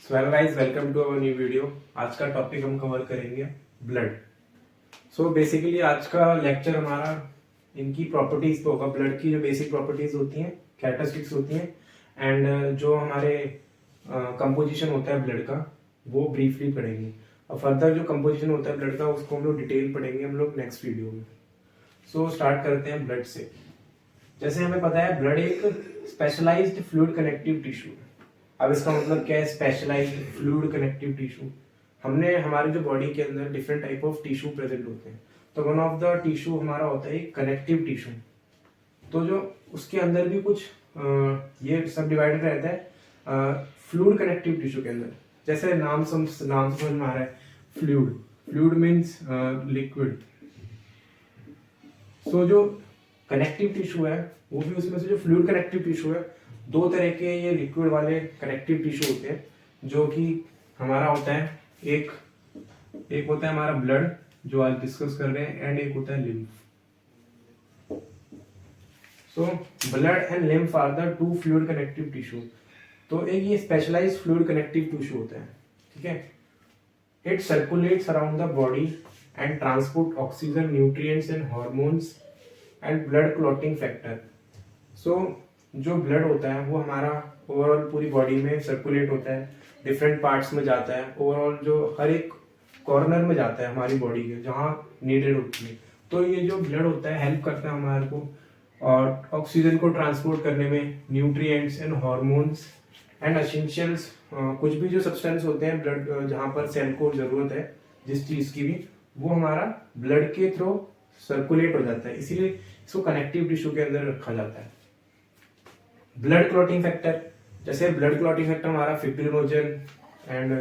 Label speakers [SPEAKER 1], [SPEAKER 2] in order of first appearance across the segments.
[SPEAKER 1] So hello guys, welcome to our new video. आज का topic हम कवर करेंगे ब्लड। सो बेसिकली आज का लेक्चर हमारा इनकी प्रॉपर्टीज पे होगा। ब्लड की जो बेसिक प्रॉपर्टीज होती हैं, कैरेक्टरिस्टिक्स होती हैं एंड जो हमारे कंपोजिशन होता है ब्लड का, वो ब्रीफली पढ़ेंगे। और फर्दर जो कंपोजिशन होता है ब्लड का, उसको हम लोग डिटेल पढ़ेंगे हम लोग नेक्स्ट वीडियो में। सो स्टार्ट करते हैं ब्लड से। जैसे हमें पता है ब्लड एक स्पेशलाइज्ड फ्लूइड कनेक्टिव टिश्यू। अब इसका मतलब क्या है स्पेशलाइज्ड फ्लूइड कनेक्टिव टिश्यू? हमने हमारी जो बॉडी के अंदर different type of tissue present होते हैं, तो वन ऑफ द टिश्यू हमारा होता है कनेक्टिव टिश्यू। तो जो उसके अंदर भी कुछ ये सब डिवाइडेड रहता है फ्लूइड कनेक्टिव टिश्यू के अंदर। जैसे नाम समझ में आ रहा है fluid. Fluid means liquid. So जो कनेक्टिव टिश्यू है वो भी उसमें से जो फ्लूइड कनेक्टिव टिश्यू है, दो तरह के ये लिक्विड वाले कनेक्टिव टिश्यू होते हैं, जो कि हमारा होता है एक होता है हमारा ब्लड जो आज डिस्कस कर रहे हैं, एंड एक होता है lymph. So blood and lymph are the two fluid connective tissue. तो एक ये स्पेशलाइज्ड फ्लूइड कनेक्टिव टिश्यू होता है, ठीक है। It circulates around the body and transport oxygen, nutrients and hormones and blood clotting factor. So जो blood होता है वो हमारा ओवरऑल पूरी बॉडी में सर्कुलेट होता है, डिफरेंट पार्ट्स में जाता है, ओवरऑल जो हर एक कॉर्नर में जाता है हमारी बॉडी के जहाँ नीडेड होती है। तो ये जो ब्लड होता है हेल्प करता है हमारे को और ऑक्सीजन को ट्रांसपोर्ट करने में, nutrients and hormones and essentials, कुछ भी जो सब्सटेंस होते हैं ब्लड जहाँ पर सेल को जरूरत है जिस चीज की भी, वो हमारा ब्लड के थ्रू सर्कुलेट हो जाता है। इसीलिए इसको कनेक्टिव टिश्यू के अंदर रखा जाता है। ब्लड क्लॉटिंग फैक्टर, जैसे ब्लड क्लॉटिंग फैक्टर हमारा फिब्रिनोजन एंड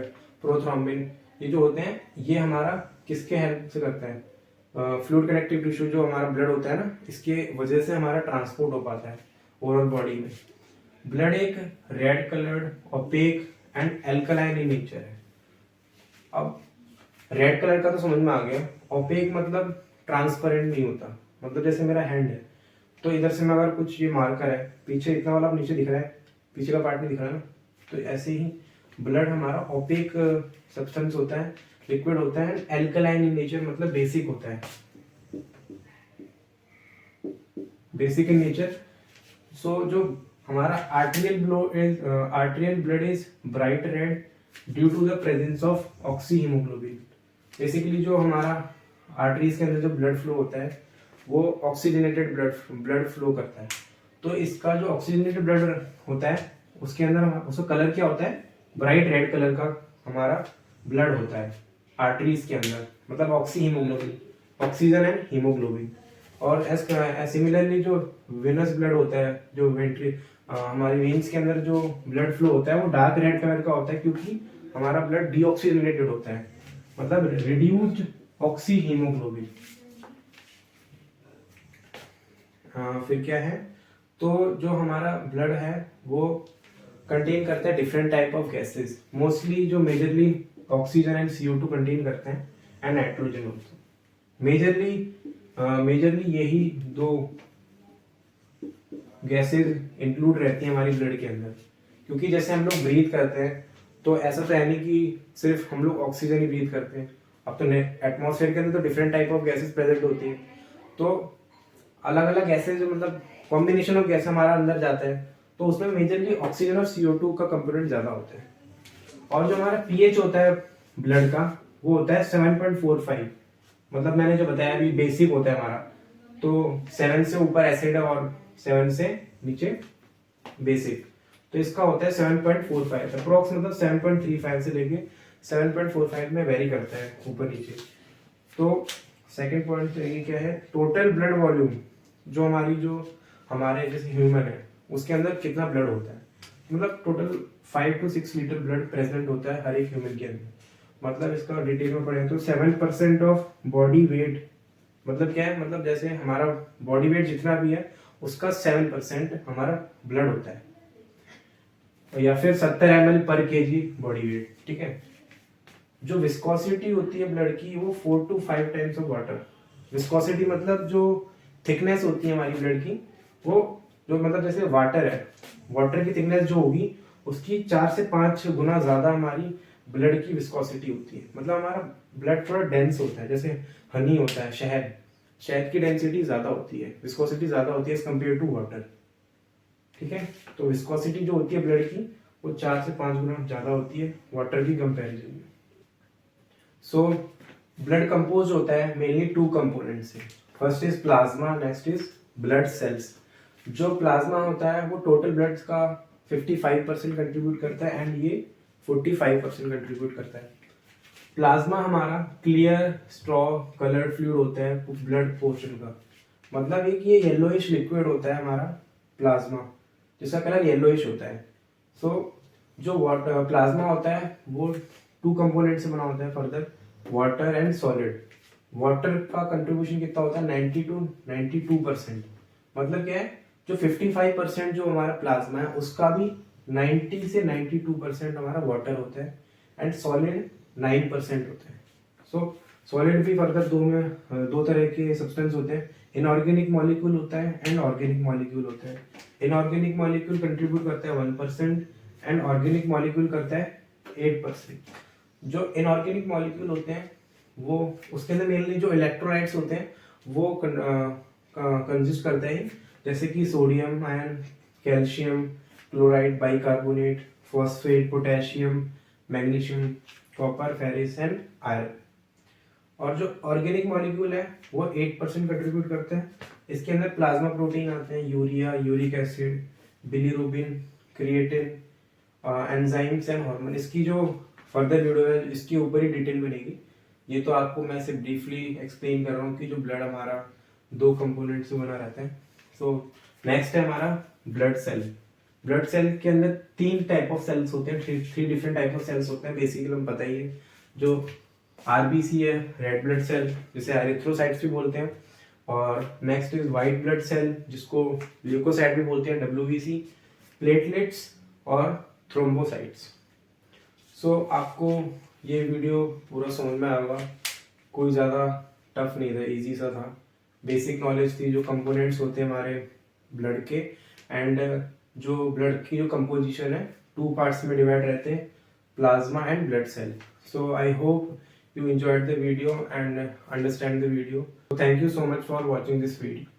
[SPEAKER 1] प्रोथ्रोम्बिन, ये जो होते हैं ये हमारा किसके हेल्प से करता है? फ्लूइड कनेक्टिव टिश्यू जो हमारा ब्लड होता है ना, इसके वजह से हमारा ट्रांसपोर्ट हो पाता है ओवरऑल बॉडी में। ब्लड एक red coloured, opaque and alkaline in nature है। अब रेड कलर का तो समझ में आ गया। ओपेक मतलब ट्रांसपेरेंट नहीं होता। मतलब जैसे मेरा हैंड है, तो इधर से मैं अगर कुछ ये मार्कर है, पीछे इतना वाला नीचे दिख रहा है, पीछे का पार्ट नहीं दिख रहा ना, तो ऐसे ही ब्लड हमारा ओपेक सब्सटेंस होता है, लिक्विड होता है, एल्कलाइन इन नेचर मतलब बेसिक होता है, बेसिक इन नेचर। सो जो हमारा arterial blood is bright red due to the presence of oxyhaemoglobin. Basically जो हमारा आर्टरीज के अंदर जो ब्लड फ्लो होता है वो ऑक्सीजनेटेड ब्लड फ्लो करता है। तो इसका जो ऑक्सीजनेटेड ब्लड होता है उसके अंदर उसका कलर क्या होता है? ब्राइट रेड कलर का हमारा ब्लड होता है आर्टरीज के अंदर, मतलब oxy haemoglobin, oxygen and haemoglobin. और सिमिलरली जो वेनस ब्लड होता है, जो हमारी वेन्स के अंदर जो ब्लड फ्लो होता है वो डार्क रेड कलर का होता है, क्योंकि हमारा ब्लड डीऑक्सीजनेटेड होता है, मतलब रिड्यूस्ड ऑक्सी हीमोग्लोबिन। फिर क्या है? तो जो हमारा ब्लड है वो कंटेन करता है different type of gases, mostly जो majorly oxygen and CO2 contain करते हैं, एंड नाइट्रोजन ऑल्सो। मेजरली यही दो गैसेस इंक्लूड रहती हैं हमारी ब्लड के अंदर। क्योंकि जैसे हम लोग ब्रीथ करते हैं तो ऐसा तो है नहीं कि सिर्फ हम लोग ऑक्सीजन ही ब्रीथ करते हैं। अब तो एटमॉस्फेयर के अंदर तो different type of gases present होती हैं, तो अलग अलग गैसेस जो मतलब कॉम्बिनेशन ऑफ गैस हमारा अंदर जाता है, तो उसमें मेजरली ऑक्सीजन और CO2 का कंपोनेंट ज्यादा होता है। और जो हमारा pH होता है ब्लड का वो होता है 7.45। मतलब मैंने जो बताया अभी बेसिक होता है हमारा, तो 7 से ऊपर एसिड है और 7 से नीचे बेसिक, तो इसका होता है 7.45 अप्रोक्स, मतलब 7.35 से लेके 7.45 में वेरी करता है ऊपर नीचे। तो सेकेंड पॉइंट ये क्या है? टोटल ब्लड वॉल्यूम, जो हमारे जैसे ह्यूमन है उसके अंदर कितना ब्लड होता है, मतलब total 5 to 6 litre blood present होता है हर एक ह्यूमन के अंदर। मतलब इसका डिटेल में पढ़े तो 7% ऑफ बॉडी वेट, मतलब क्या है? मतलब जैसे हमारा बॉडी वेट जितना भी है उसका 7% हमारा ब्लड होता है, या फिर 70 ml पर kg बॉडी वेट, ठीक है। जो विस्कोसिटी होती है ब्लड की वो 4 to 5 times of water. Viscosity मतलब जो थिकनेस होती है हमारी ब्लड की, वो जो मतलब जैसे वाटर है, वाटर की थिकनेस जो होगी उसकी 4 से 5 गुना ज़्यादा हमारी ब्लड की विस्कोसिटी होती है। मतलब हमारा ब्लड थोड़ा डेंस होता है, जैसे हनी होता है, शहद, शहद की डेंसिटी ज़्यादा होती है, विस्कोसिटी ज़्यादा होती है एज कम्पेयर टू वाटर। ठीक है, तो विस्कोसिटी जो होती है ब्लड की वो 4 से 5 गुना ज़्यादा होती है वाटर की कंपेरिजन में। सो ब्लड कंपोज होता है मेनली 2 कंपोनेंट से। First is plasma, next is blood cells. जो प्लाज्मा होता है वो टोटल ब्लड का 55% कंट्रीब्यूट करता है एंड ये 45% कंट्रीब्यूट करता है। प्लाज्मा हमारा क्लियर स्ट्रॉ कलर्ड फ्लूइड होता है ब्लड पोर्शन का। मतलब एक ये येलोइश लिक्विड होता है हमारा प्लाज्मा, जिसका कलर येलोइश होता है। सो जो वाटर प्लाज्मा होता है वो 2 कंपोनेंट से बना होता है further, water and solid. Water का कंट्रीब्यूशन कितना होता है 90 to 92%। मतलब क्या है, जो 55% जो हमारा प्लाज्मा है उसका भी 90 से 92% हमारा वाटर होता है एंड सॉलिड 9% होता है। सो सॉलिड भी फर्दर दो तरह के सब्सटेंस होते हैं, इनऑर्गेनिक मॉलिक्यूल होता है एंड ऑर्गेनिक मॉलिक्यूल होता है। इनऑर्गेनिक मॉलिक्यूल कंट्रीब्यूट करता है 1% एंड ऑर्गेनिक मॉलिक्यूल करता है 8%। जो इनऑर्गेनिक मॉलिक्यूल होते हैं वो उसके अंदर मेनली जो इलेक्ट्रोलाइट्स होते हैं वो कंसिस्ट करते हैं, जैसे कि sodium ion, calcium chloride, bicarbonate, phosphate, potassium, magnesium, copper, ferrous and iron. और जो ऑर्गेनिक मॉलिक्यूल है वो 8% कंट्रीब्यूट करते हैं। इसके अंदर प्लाज्मा प्रोटीन आते हैं, urea, uric acid, bilirubin, creatine, enzymes and hormone. इसकी जो फर्दर वीडियो है इसके ऊपर ही डिटेल बनेगी। ये तो आपको मैं सिर्फ ब्रीफली एक्सप्लेन कर रहा हूँ कि जो ब्लड हमारा 2 कंपोनेंट से बना रहता है। सो नेक्स्ट है हमारा ब्लड सेल। ब्लड सेल के अंदर 3 टाइप ऑफ सेल्स होते हैं, 3 डिफरेंट टाइप ऑफ सेल्स होते हैं, बेसिकली हम पता ही है। जो आरबीसी है, रेड ब्लड सेल, जिसे एरिथ्रोसाइट्स भी बोलते हैं, और next is white blood cell जिसको ल्यूकोसाइट भी बोलते हैं, डब्ल्यूबीसी, प्लेटलेट्स और थ्रोम्बोसाइट्स। सो आपको ये वीडियो पूरा समझ में आएगा, कोई ज़्यादा टफ नहीं था, इजी सा था, बेसिक नॉलेज थी। जो कंपोनेंट्स होते हैं हमारे ब्लड के एंड जो ब्लड की जो कंपोजिशन है 2 पार्ट्स में डिवाइड रहते हैं, plasma and blood cell. So I hope you enjoyed the video and understand the video. So thank you so much for watching this video.